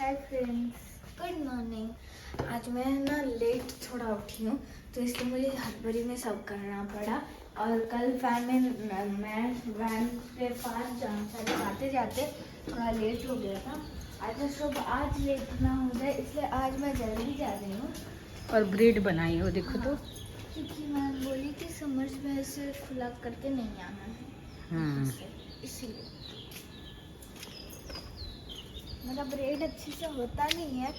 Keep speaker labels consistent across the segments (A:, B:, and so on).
A: Hi friends, good morning. आज मैं ना लेट थोड़ा उठी हूँ तो इसलिए मुझे हड़बड़ी में सब करना पड़ा। और कल मैं वैन पे पास जाते जाते थोड़ा लेट हो गया था। आज लेट ना हो जाए इसलिए आज मैं जल्दी जा रही हूँ।
B: और ब्रेड बनाई हो देखो तो।
A: क्योंकि मैं बोली कि समर्स में ऐसे खुला करके नहीं आना है, इसीलिए मेरा ब्रेड अच्छे से होता नहीं है,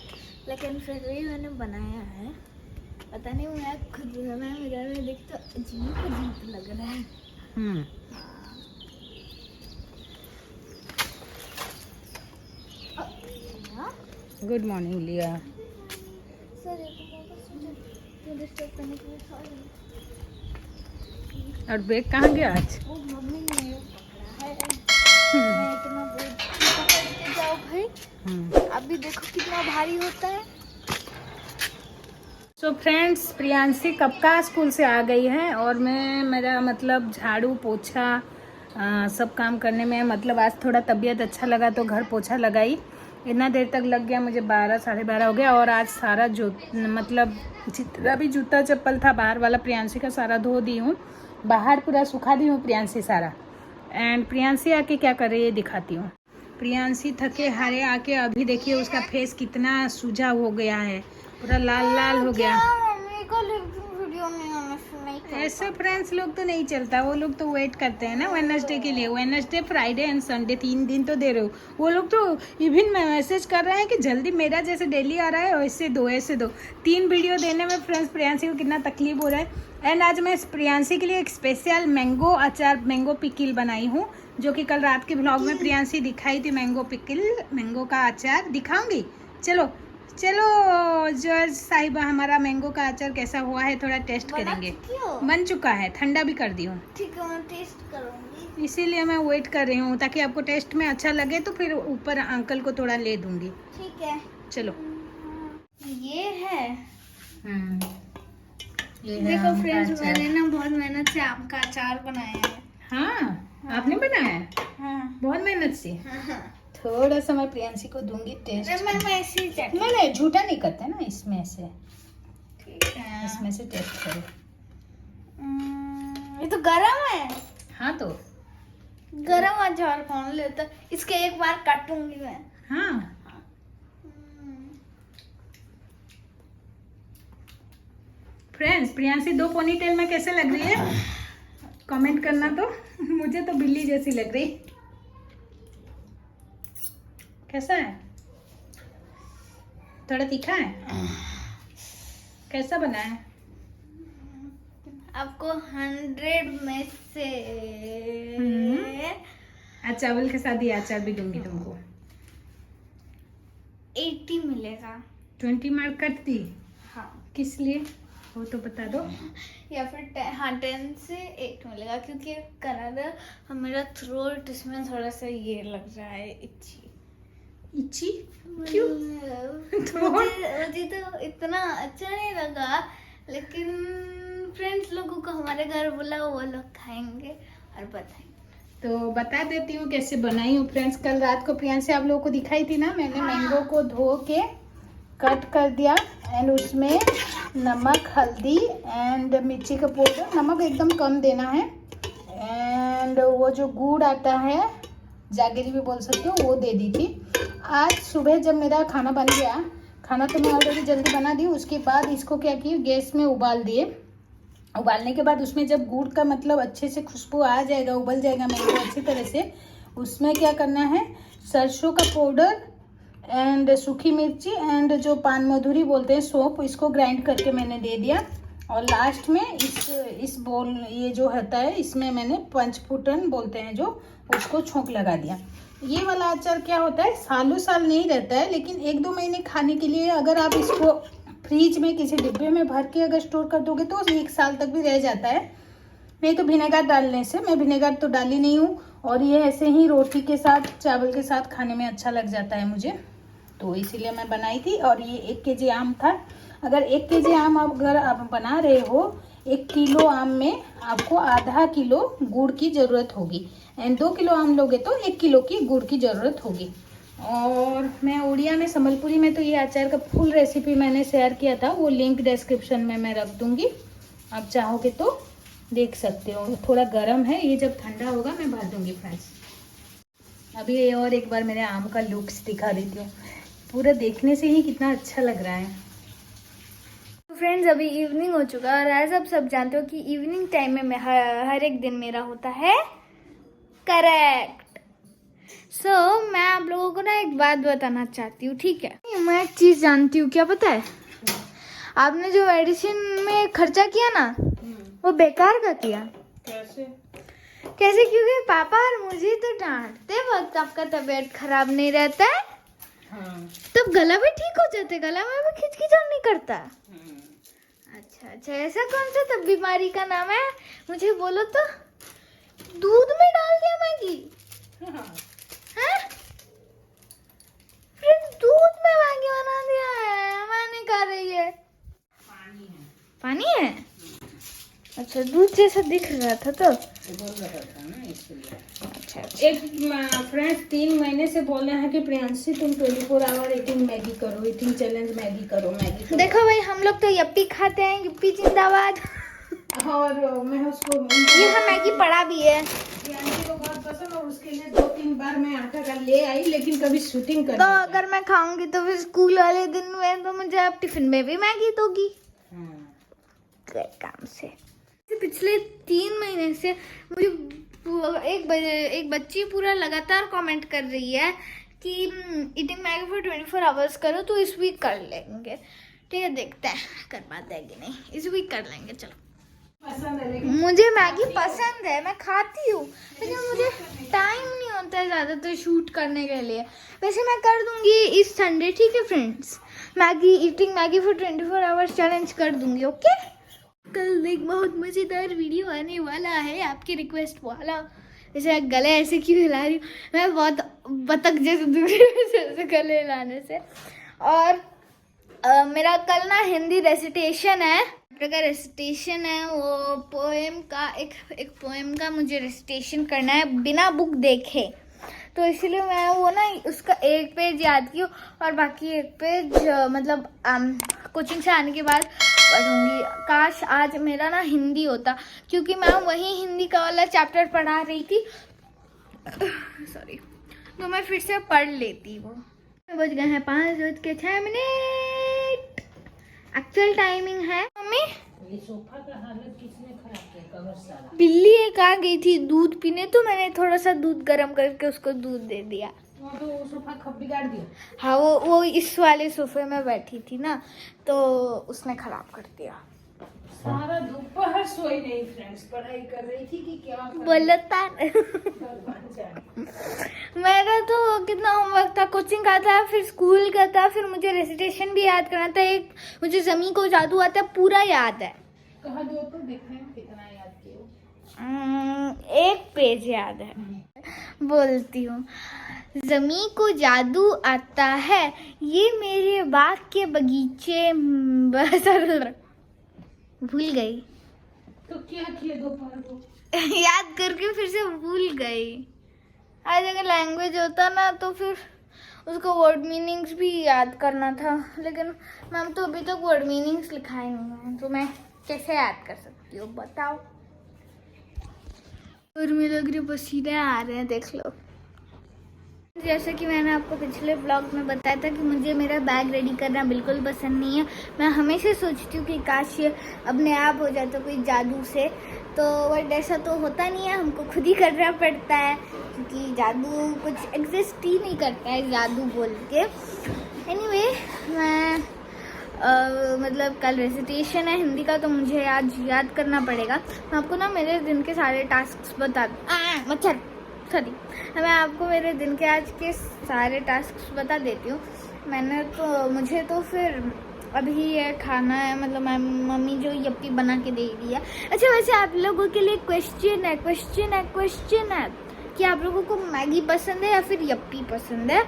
A: लेकिन फिर भी मैंने बनाया है। पता नहीं मैं खुद मैं मिरर में देख तो अजीब लग रहा है।
B: गुड मॉर्निंग लिया।
A: सर डिस्टर्ब करने के लिए सॉरी।
B: और बैग कहाँ गया आज?
A: वो मम्मी ने पकड़ा है। मैं इतना बोझ पकड़ के जाओ भाई। अभी देखो कितना भारी होता है।
B: सो फ्रेंड्स, प्रियांशी कब का स्कूल से आ गई है और मेरा मतलब झाड़ू पोछा सब काम करने में मतलब आज थोड़ा तबीयत अच्छा लगा तो घर पोछा लगाई। इतना देर तक लग गया मुझे, 12 साढ़े 12 हो गया। और आज सारा मतलब जितना भी जूता चप्पल था बाहर वाला प्रियांशी का सारा धो दी हूँ, बाहर पूरा सुखा दी हूँ प्रियांशी सारा। एंड प्रियांशी आके क्या कर रही है दिखाती हूँ। प्रियांशी थके हारे आके अभी देखिए उसका फेस कितना सूजा हो गया है, पूरा लाल लाल हो गया। ऐसे फ्रेंड्स लोग तो नहीं चलता, वो लोग तो वेट करते हैं ना वेडनेसडे के लिए। वेडनेसडे, फ्राइडे एंड संडे 3 दिन तो दे रहे हो। वो लोग तो इवन मैसेज कर रहे हैं कि जल्दी मेरा जैसे डेली आ रहा है वैसे दो, ऐसे दो। 3 वीडियो देने में फ्रेंड्स प्रियांशी को कितना तकलीफ हो रहा है। एंड आज मैं प्रियांशी के लिए एक स्पेशल मैंगो अचार, मैंगो पिकिल बनाई हूँ, जो कि कल रात के ब्लॉग में प्रियांशी दिखाई थी। मैंगो पिकिल, मैंगो का अचार दिखाऊंगी। चलो चलो जज साहिबा, हमारा मैंगो का अचार कैसा हुआ है थोड़ा टेस्ट करेंगे। बन चुका है, ठंडा भी कर दी हूँ।
A: ठीक है, मैं टेस्ट करूंगी।
B: इसीलिए मैं वेट कर रही हूँ ताकि आपको टेस्ट में अच्छा लगे तो फिर ऊपर अंकल को थोड़ा ले दूंगी।
A: ठीक है,
B: चलो।
A: ये है।
B: ये
A: देखो फ्रेंड्स, मैंने ना बहुत मेहनत से आम का अचार बनाया है।
B: हाँ, आपने बनाया?
A: हाँ,
B: बहुत मेहनत से। थोड़ा सा मैं प्रियांशी को दूंगी टेस्ट।
A: मैं ऐसे ही चट
B: नहीं, झूठा नहीं करते ना इसमें से।
A: ठीक है,
B: इसमें से टेस्ट करो।
A: ये तो गरम है।
B: हाँ तो
A: गरम अचार कौन लेता है? इसके एक बार काटूंगी मैं।
B: हाँ, फ्रेंड्स प्रियांशी 2 पोनीटेल में कैसे लग रही है कमेंट करना। तो मुझे तो बिल्ली जैसी लग रही। कैसा है? थोड़ा तीखा है? कैसा बना है?
A: आपको 100 में से
B: आज चावल के साथ ये अचार भी दूंगी तुमको।
A: 80 मिलेगा।
B: 20 मार्क कट दी?
A: हाँ,
B: किस लिए वो तो बता दो।
A: या फिर 10 से 8 मिलेगा, क्योंकि कनाडा मेरा थ्रोट इसमें थोड़ा सा ये लग रहा है इच्छी।
B: क्यों?
A: मुझे तो इतना अच्छा नहीं लगा, लेकिन फ्रेंड्स लोगों को हमारे घर बुला, वो लोग खाएंगे और बताएंगे।
B: तो बता देती हूँ कैसे बनाई हूँ फ्रेंड्स। कल रात को प्रियांशी आप लोगों को दिखाई थी ना, मैंने मैंगो को धो के कट कर दिया एंड उसमें नमक, हल्दी एंड मिर्ची का पाउडर, नमक एकदम कम देना है, एंड वो जो गुड़ आता है जागरी भी बोल सकते हो, वो दे दी थी। आज सुबह जब मेरा खाना बन गया, खाना तो मैं ऑलरेडी जल्दी बना दी, उसके बाद इसको क्या किया, गैस में उबाल दिए। उबालने के बाद उसमें जब गुड़ का मतलब अच्छे से खुशबू आ जाएगा, उबल जाएगा मैंगो अच्छी तरह से, उसमें क्या करना है, सरसों का पाउडर एंड सूखी मिर्ची एंड जो पान मधुरी बोलते हैं सौंफ, इसको ग्राइंड करके मैंने दे दिया। और लास्ट में इस बोल ये जो होता है इसमें मैंने पंचफुटन बोलते हैं जो, उसको छोंक लगा दिया। ये वाला अचार क्या होता है, सालों साल नहीं रहता है, लेकिन 1-2 महीने खाने के लिए अगर आप इसको फ्रिज में किसी डिब्बे में भर के अगर स्टोर कर दोगे तो 1 साल तक भी रह जाता है। नहीं तो विनेगर डालने से, मैं विनेगर तो डाली नहीं हूँ, और ये ऐसे ही रोटी के साथ, चावल के साथ खाने में अच्छा लग जाता है मुझे, तो इसीलिए मैं बनाई थी। और ये 1 केजी आम था। अगर 1 केजी आम अगर आप बना रहे हो, 1 किलो आम में आपको आधा किलो गुड़ की ज़रूरत होगी, एंड 2 किलो आम लोगे तो 1 किलो की गुड़ की ज़रूरत होगी। और मैं उड़िया में संबलपुरी में तो ये अचार का फुल रेसिपी मैंने शेयर किया था, वो लिंक डिस्क्रिप्शन में मैं रख दूंगी, आप चाहोगे तो देख सकते हो। थोड़ा गर्म है, ये जब ठंडा होगा मैं भर दूंगी फ्रेंड्स। अभी ये और एक बार मेरे आम का लुक्स दिखा देती हूँ, पूरा देखने से ही कितना अच्छा लग रहा है।
A: फ्रेंड्स अभी इवनिंग हो चुका है और आज आप सब जानते हो कि इवनिंग टाइम में मैं हर एक दिन मेरा होता है करेक्ट। मैं आप लोगों को ना एक बात बताना चाहती हूँ, ठीक है? मैं एक चीज जानती हूँ, क्या पता है? आपने जो मेडिसिन में खर्चा किया ना, वो बेकार का किया। कैसे? क्योंकि पापा और मुझे तो डांटते वक्त आपका तबीयत खराब नहीं रहता है, तब गला भी ठीक हो जाते, गला में भी खिचखिचान नहीं करता। अच्छा, ऐसा कौन सा तब बीमारी का नाम है? मुझे बोलो तो। दूध में डाल दिया मैगी? हैं? फिर दूध में मैगी बना दिया है? मैं नहीं खा रही है। पानी है? अच्छा, दूध जैसा दिख रहा था तो। अच्छा।
B: एक फ्रेंड्स 3 महीने से बोल रहे हैं कि प्रियांशी तुम 24 आवर ईटिंग मैगी करो, ईटिंग चैलेंज मैगी करो।
A: देखो भाई, हम लोग तो यप्पी खाते हैं, यप्पी जिंदाबाद।
B: और मैं उसको
A: यहाँ मैगी पड़ा भी है,
B: प्रियांशी को बहुत पसंद, और उसके लिए 2-3 बार मैं आटा का ले आई, लेकिन कभी शूटिंग कर
A: तो अगर मैं खाऊंगी तो फिर स्कूल वाले दिन में तो मुझे आप टिफिन में भी मैगी दोगी। काम से पिछले 3 महीने से मुझे एक बच्ची पूरा लगातार कमेंट कर रही है कि ईटिंग मैगी फॉर 24 आवर्स करो, तो इस वीक कर लेंगे। ठीक है, देखते हैं कर पाते हैं कि नहीं। इस वीक कर लेंगे, चलो। मुझे मैगी पसंद है, मैं खाती हूँ, लेकिन मुझे टाइम नहीं होता है ज़्यादातर शूट करने के लिए। वैसे मैं कर दूंगी इस संडे, ठीक है friends? Eating Maggi for 24 hours challenge कर दूंगी, ओके? कल एक बहुत मज़ेदार वीडियो आने वाला है, आपकी रिक्वेस्ट वाला। जैसे गले ऐसे क्यों हिला रही हूँ मैं, बहुत बतख जैसे दूसरे गले हिलाने से। और मेरा कल ना हिंदी रेसिटेशन है, का रेसिटेशन है, वो पोएम का एक पोएम का मुझे रेसिटेशन करना है बिना बुक देखे, तो इसलिए मैं वो ना उसका 1 पेज याद की और बाकी 1 पेज मतलब कोचिंग से आने के बाद पढ़ूंगी। काश आज मेरा ना हिंदी होता, क्योंकि मैं वही हिंदी का वाला चैप्टर पढ़ा रही थी, सॉरी, तो मैं फिर से पढ़ लेती। वो बज गए हैं 5:06। एक्चुअल टाइमिंग है। मम्मी,
B: ये सोफा का हालत किसने खराब किया? कवर सारा।
A: बिल्ली एक आ गई थी दूध पीने, तो मैंने थोड़ा सा दूध गर्म करके उसको दूध दे दिया।
B: तो वो सोफा खब बिगाड़ दिया।
A: हाँ, वो इस वाले सोफे में बैठी थी ना, तो उसने खराब कर दिया।
B: सारा दोपहर सोई नहीं फ्रेंड्स, पढ़ाई कर रही थी कि क्या
A: बोलता मेरा तो कितना होमवर्क था, कोचिंग का था, फिर स्कूल का था, फिर मुझे रेसिटेशन भी याद करना था। एक मुझे ज़मीन को जादू आता है, पूरा याद है।
B: कहा दो तो देखें कितना याद किया।
A: 1 पेज याद है। बोलती हूँ, ज़मीं को जादू आता है, ये मेरे बाग के बगीचे भूल गई।
B: तो क्या किया दोपहर को?
A: याद करके फिर से भूल गई। आज अगर लैंग्वेज होता ना तो फिर उसको वर्ड मीनिंग्स भी याद करना था, लेकिन मैम तो अभी तक वर्ड मीनिंग्स लिखाए नहीं हैं, तो मैं कैसे याद कर सकती हूँ बताओ? और मुझे लग रही पसीने आ रहे हैं, देख लो। जैसा कि मैंने आपको पिछले व्लॉग में बताया था कि मुझे मेरा बैग रेडी करना बिल्कुल पसंद नहीं है। मैं हमेशा सोचती हूँ कि काश ये अपने आप हो जाता कोई जादू से, तो बट ऐसा तो होता नहीं है, हमको खुद ही करना पड़ता है, क्योंकि जादू कुछ एग्जिस्ट ही नहीं करता है जादू बोल के। एनीवे, मैं मतलब कल रेसिटेशन है हिंदी का, तो मुझे आज याद करना पड़ेगा। मैं आपको ना मेरे दिन के सारे टास्क बता मच्छर सॉरी मैं आपको मेरे दिन के आज के सारे टास्क बता देती हूँ। मुझे तो फिर अभी ये खाना है, मतलब मम्मी जो यप्पी बना के दे रही है। अच्छा, वैसे आप लोगों के लिए क्वेश्चन है कि आप लोगों को मैगी पसंद है या फिर यप्पी पसंद है?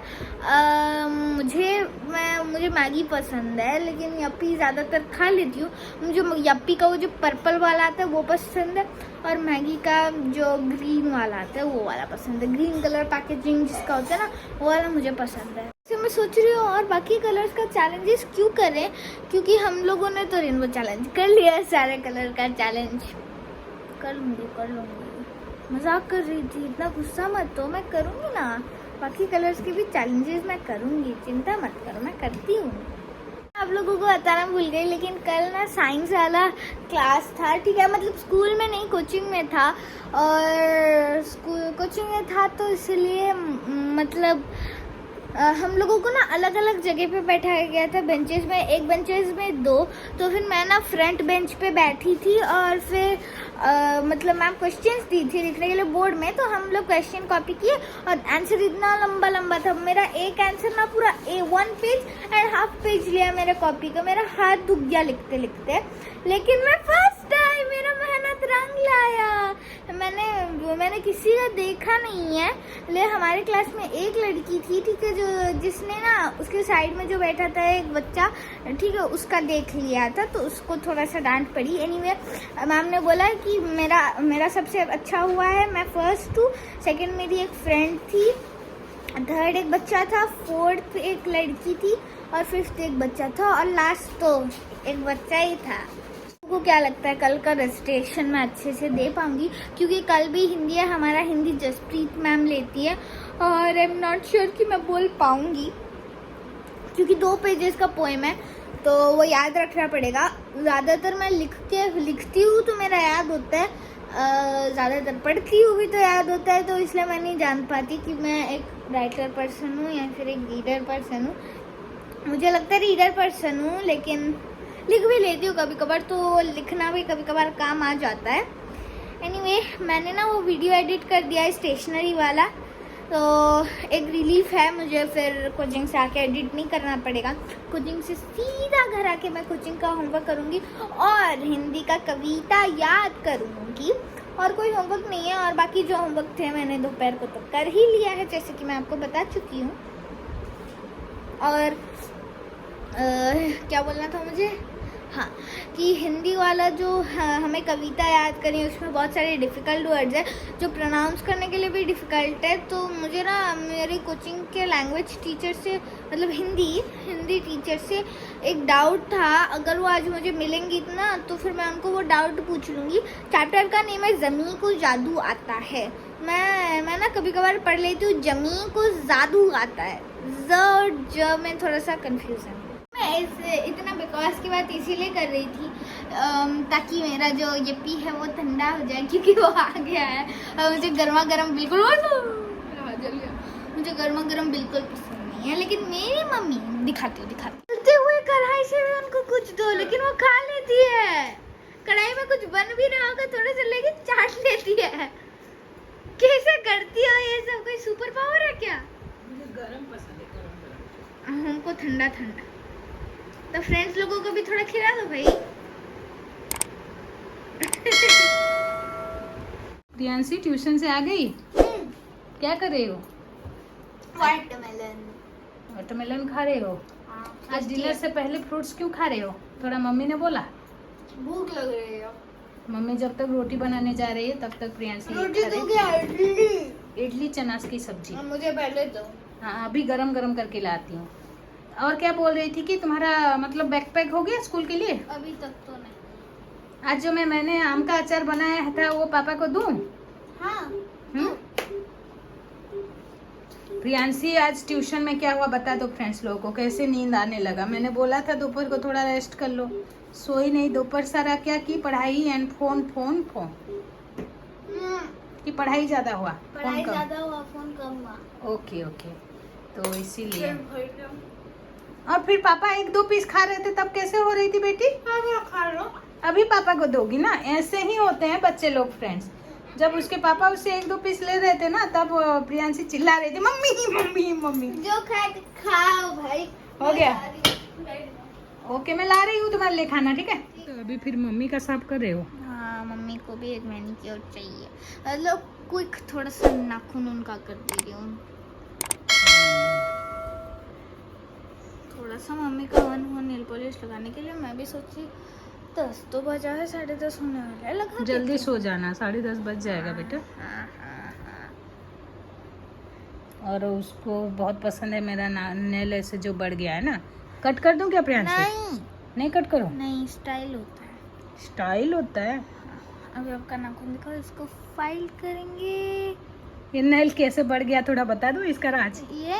A: मुझे मैगी पसंद है, लेकिन यप्पी ज़्यादातर खा लेती हूँ। मुझे यप्पी का वो जो पर्पल वाला आता है वो पसंद है, और मैगी का जो ग्रीन वाला आता है वो वाला पसंद है। ग्रीन कलर पैकेजिंग जिसका होता है ना, वो वाला मुझे पसंद है। तो मैं सोच रही हूँ और बाकी कलर्स का चैलेंजेस क्यों करें, क्योंकि हम लोगों ने तो रेनबो चैलेंज कर लिया है, सारे कलर का चैलेंज कर लूँगी। मजाक कर रही थी, इतना गुस्सा मत तो, मैं करूँगी ना। बाकी कलर्स के भी चैलेंजेस मैं करूँगी, चिंता मत करो, मैं करती हूँ। आप लोगों को बताना भूल गई, लेकिन कल ना साइंस वाला क्लास था, ठीक है, मतलब स्कूल में नहीं, कोचिंग में था। और कोचिंग में था तो इसलिए मतलब हम लोगों को ना अलग अलग जगह पे बैठाया गया था, बेंचेस में, एक बेंचेस में 2। तो फिर मैं ना फ्रंट बेंच पे बैठी थी, और फिर मतलब मैम क्वेश्चंस दी थी लिखने के लिए बोर्ड में, तो हम लोग क्वेश्चन कॉपी किए, और आंसर इतना लंबा लंबा था। मेरा एक आंसर ना पूरा 1 पेज एंड हाफ पेज लिया मेरे कॉपी का, मेरा हाथ दुख गया लिखते लिखते, लेकिन मैं फर्स्ट टाइम, मेरा मेहनत रंग लाया। मैंने किसी का देखा नहीं है, लेकिन हमारे क्लास में एक लड़की थी, ठीक है, जो जिसने ना उसके साइड में जो बैठा था एक बच्चा, ठीक है, उसका देख लिया था, तो उसको थोड़ा सा डांट पड़ी। एनीवे मैम ने बोला कि मेरा सबसे अच्छा हुआ है, मैं फर्स्ट हूँ, सेकंड मेरी एक फ्रेंड थी, थर्ड एक बच्चा था, फोर्थ एक लड़की थी, और फिफ्थ एक बच्चा था, और लास्ट तो एक बच्चा ही था। आपको क्या लगता है कल का रजिस्ट्रेशन मैं अच्छे से दे पाऊंगी, क्योंकि कल भी हिंदी है, हमारा हिंदी जसप्रीत मैम लेती है, और आई एम नॉट श्योर कि मैं बोल पाऊंगी, क्योंकि 2 पेजेस का पोएम है, तो वो याद रखना पड़ेगा। ज़्यादातर मैं लिखती हूँ तो मेरा याद होता है, ज़्यादातर पढ़ती हूँ भी तो याद होता है, तो इसलिए मैं नहीं जान पाती कि मैं एक राइटर पर्सन हूँ या फिर एक रीडर पर्सन हूँ। मुझे लगता है रीडर पर्सन हूँ, लेकिन लिख भी लेती हूँ कभी कभार, तो लिखना भी कभी कभार काम आ जाता है। एनीवे मैंने ना वो वीडियो एडिट कर दिया है स्टेशनरी वाला, तो एक रिलीफ है, मुझे फिर कोचिंग से आके एडिट नहीं करना पड़ेगा। कोचिंग से सीधा घर आके मैं कोचिंग का होमवर्क करूँगी और हिंदी का कविता याद करूँगी, और कोई होमवर्क नहीं है। और बाकी जो होमवर्क थे मैंने दोपहर को तो कर ही लिया है, जैसे कि मैं आपको बता चुकी हूँ। और क्या बोलना था मुझे, हाँ, कि हिंदी वाला जो हमें कविता याद करनी है, उसमें बहुत सारे डिफ़िकल्ट वर्ड्स हैं जो प्रोनाउंस करने के लिए भी डिफ़िकल्ट है। तो मुझे ना मेरी कोचिंग के लैंग्वेज टीचर से, मतलब हिंदी टीचर से एक डाउट था। अगर वो आज मुझे मिलेंगी ना, तो फिर मैं उनको वो डाउट पूछ लूँगी। चैप्टर का नेम है ज़मीं को जादू आता है। मैं ना कभी कभार पढ़ लेती हूँ जमीन को जादू आता है, ज में थोड़ा सा कन्फ्यूज़न। मैं इतना बकवास की बात इसीलिए कर रही थी ताकि मेरा जो यप्पी है वो ठंडा हो जाए, क्योंकि वो आ गया है और मुझे गर्मा गर्म बिल्कुल पसंद नहीं है। लेकिन मेरी मम्मी दिखाती चलते हुए कढ़ाई से भी उनको कुछ दो, लेकिन वो खा लेती है। कढ़ाई में कुछ बन भी रहा होगा थोड़ा सा, लेकिन चाट लेती है। कैसे करती हो ये सब, कोई सुपर पावर है क्या?
B: मुझे गरम पसंद है, गरम।
A: हमको ठंडा। तो फ्रेंड्स लोगों को भी थोड़ा खिला दो भाई।
B: प्रियांशी ट्यूशन से आ गई? क्या कर रही हो? वाटरमेलन खा रहे हो? आज डिनर से पहले फ्रूट्स क्यों खा रहे हो? थोड़ा मम्मी ने बोला
A: भूख लग रही है।
B: मम्मी जब तक रोटी बनाने जा रही है तब तक प्रियांशी
A: रोटी तो क्या,
B: इडली चना की सब्जी।
A: मुझे पहले दो।
B: हाँ, अभी गरम गरम करके लाती हूँ। और क्या बोल रही थी कि तुम्हारा मतलब बैकपैक हो गया स्कूल के लिए?
A: अभी तक तो नहीं।
B: आज जो मैंने आम का अचार बनाया था वो पापा को दूं?
A: हाँ।
B: प्रियांशी आज ट्यूशन में क्या हुआ बता दो फ्रेंड्स लोगों को। कैसे नींद आने लगा, मैंने बोला था दोपहर को थोड़ा रेस्ट कर लो, सोई नहीं। दोपहर सारा क्या की, पढ़ाई एंड फोन की पढ़ाई ज्यादा हुआ,
A: पढ़ाई ज्यादा हुआ, फोन कम हुआ।
B: ओके, तो इसीलिए। और फिर पापा 1-2 पीस खा रहे थे तब कैसे हो रही थी बेटी?
A: खा लो।
B: अभी पापा को दोगी ना, ऐसे ही होते हैं बच्चे लोग फ्रेंड्स। जब उसके पापा उससे 1-2 पीस ले रहे थे ना, तब प्रियांशी चिल्ला रही थी मम्मी।
A: जो खाओ भाई।
B: हो गया? ओके, मैं ला रही हूँ तुम्हारे लिए खाना, ठीक है? तो अभी फिर मम्मी का साफ कर रहे हो?
A: हाँ, मम्मी को भी एक मैनीक्योर चाहिए, मतलब क्विक, थोड़ा सा नाखून उनका कर दे रही हूँ, थोड़ा थोड़ा सा मम्मी का मन हुआ नेल पॉलिश लगाने के लिए। मैं भी सोची 10 तो बजा है, 10:30 होने वाला है, लगा
B: जल्दी
A: देती
B: सो जाना, 10:30 बज जाएगा बेटा।
A: हूँ। हाँ, हाँ, हाँ।
B: और उसको बहुत पसंद है मेरा नेल ऐसे जो बढ़ गया है ना। कट कर दूं क्या प्रियांशी?
A: नहीं
B: नहीं कट करो,
A: नहीं, स्टाइल होता है।
B: स्टाइल होता है।
A: अभी आपका नाखून दिखाओ, इसको फाइल करेंगे।
B: ये नेल कैसे बढ़ गया थोड़ा बता दो इसका राज।
A: ये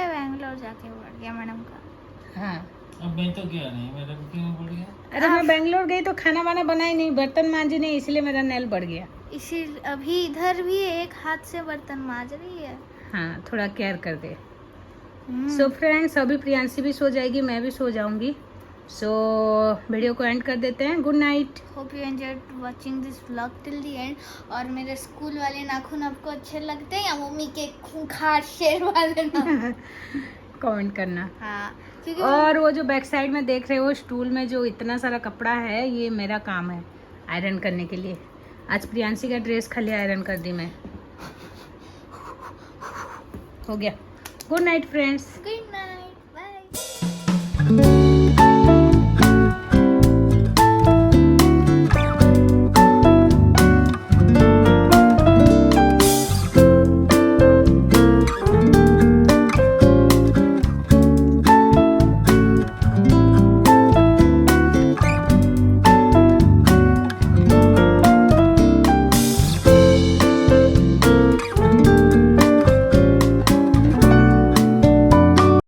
A: बैंगलोर जाके बढ़ गया मैडम का।
B: हाँ,
C: अब मैं तो क्या नहीं, मेरा को क्यों बढ़ गया?
B: अरे मैं बेंगलोर गई तो खाना वाना बनाई नहीं, बर्तन मांजी नहीं, इसलिए मेरा नेल बढ़ गया।
A: इसी अभी इधर भी एक हाथ से बर्तन मांज रही है।
B: हाँ, थोड़ा केयर कर दे। सो फ्रेंड्स, अभी प्रियांशी भी सो जाएगी, मैं भी सो जाऊंगी। सो वीडियो को एंड कर देते हैं। Good night.
A: Hope you enjoyed watching this vlog till the end. और मेरे स्कूल वाले नाखून आपको अच्छे लगते हैं या मम्मी के खूंखार शेर वाले नाखून?
B: कमेंट करना।
A: हाँ, क्योंकि
B: और वो जो बैक साइड में देख रहे हो स्टूल में जो इतना सारा कपड़ा है, ये मेरा काम है आयरन करने के लिए। आज प्रियांशी का ड्रेस खाली आयरन कर दी मैं। हो गया। Good night friends.
A: Good night, bye.